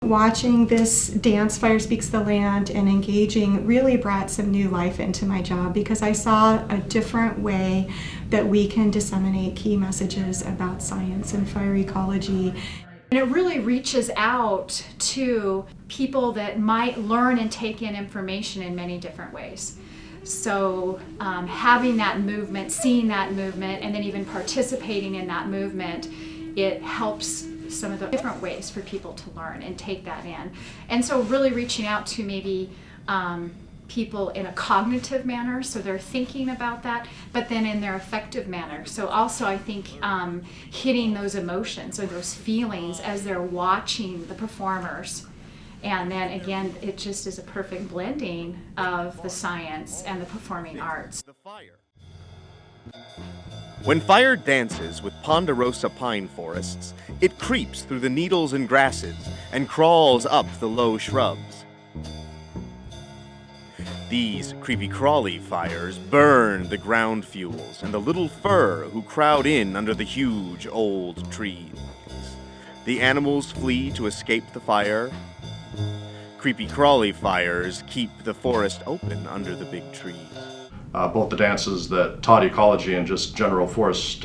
Watching this dance, Fire Speaks the Land, and engaging really brought some new life into my job because I saw a different way that we can disseminate key messages about science and fire ecology. And it really reaches out to people that might learn and take in information in many different ways. So having that movement, seeing that movement, and then even participating in that movement, it helps some of the different ways for people to learn and take that in. And so really reaching out to maybe people in a cognitive manner, so they're thinking about that, but then in their affective manner. So also I think hitting those emotions or those feelings as they're watching the performers. And then again, it just is a perfect blending of the science and the performing arts. When fire dances with ponderosa pine forests, it creeps through the needles and grasses and crawls up the low shrubs. These creepy-crawly fires burn the ground fuels and the little fur who crowd in under the huge old trees. The animals flee to escape the fire. Creepy-crawly fires keep the forest open under the big trees. Both the dances that taught ecology and just general forest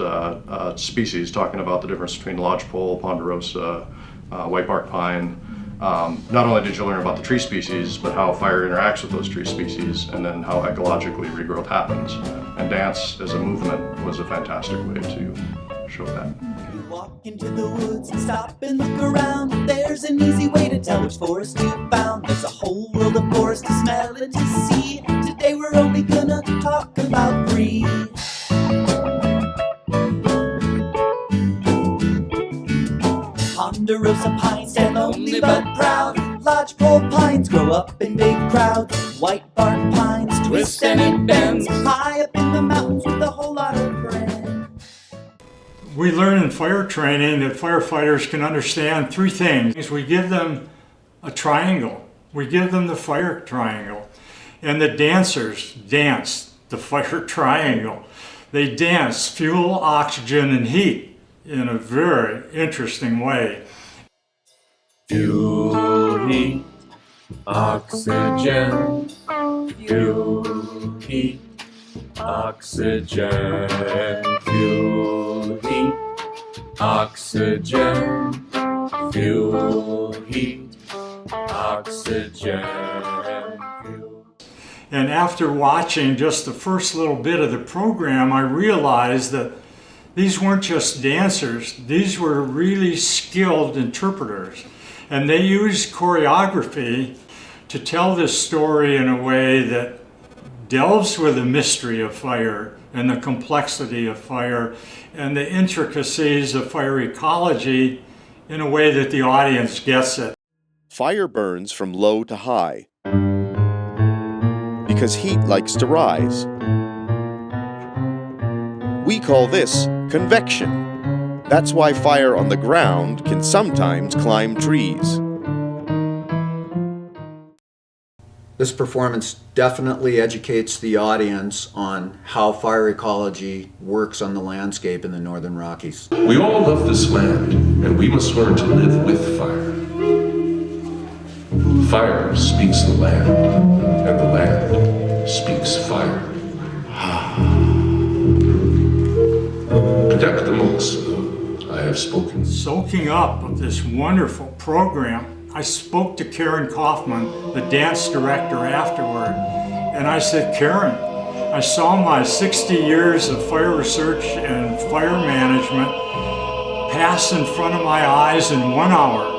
species, talking about the difference between lodgepole, ponderosa, whitebark pine. Not only did you learn about the tree species, but how fire interacts with those tree species, and then how ecologically regrowth happens. And dance as a movement was a fantastic way to show that. You walk into the woods and stop and look around. There's an easy way to tell which forest you found. There's a whole world of forest to smell and to see. Today we're only gonna talk about 3. Ponderosa pines stand lonely but proud. Lodgepole pines grow up in big crowds. Whitebark pines twist and it bends. High up in the mountains with a whole lot of friends. We learn in fire training that firefighters can understand 3 things. We give them a triangle. We give them the fire triangle. And the dancers dance the fire triangle. They dance fuel, oxygen, and heat in a very interesting way. Fuel, heat, oxygen. Fuel, heat, oxygen. Fuel, heat, oxygen. Fuel, heat, oxygen. And after watching just the first little bit of the program, I realized that these weren't just dancers, these were really skilled interpreters. And they used choreography to tell this story in a way that delves with the mystery of fire and the complexity of fire and the intricacies of fire ecology in a way that the audience gets it. Fire burns from low to high because heat likes to rise. We call this convection. That's why fire on the ground can sometimes climb trees. This performance definitely educates the audience on how fire ecology works on the landscape in the Northern Rockies. We all love this land, and we must learn to live with fire. Fire speaks the land, and the land speaks fire. Adeptamos, I have spoken. Soaking up of this wonderful program, I spoke to Karen Kaufman, the dance director, afterward, and I said, Karen, I saw my 60 years of fire research and fire management pass in front of my eyes in 1 hour.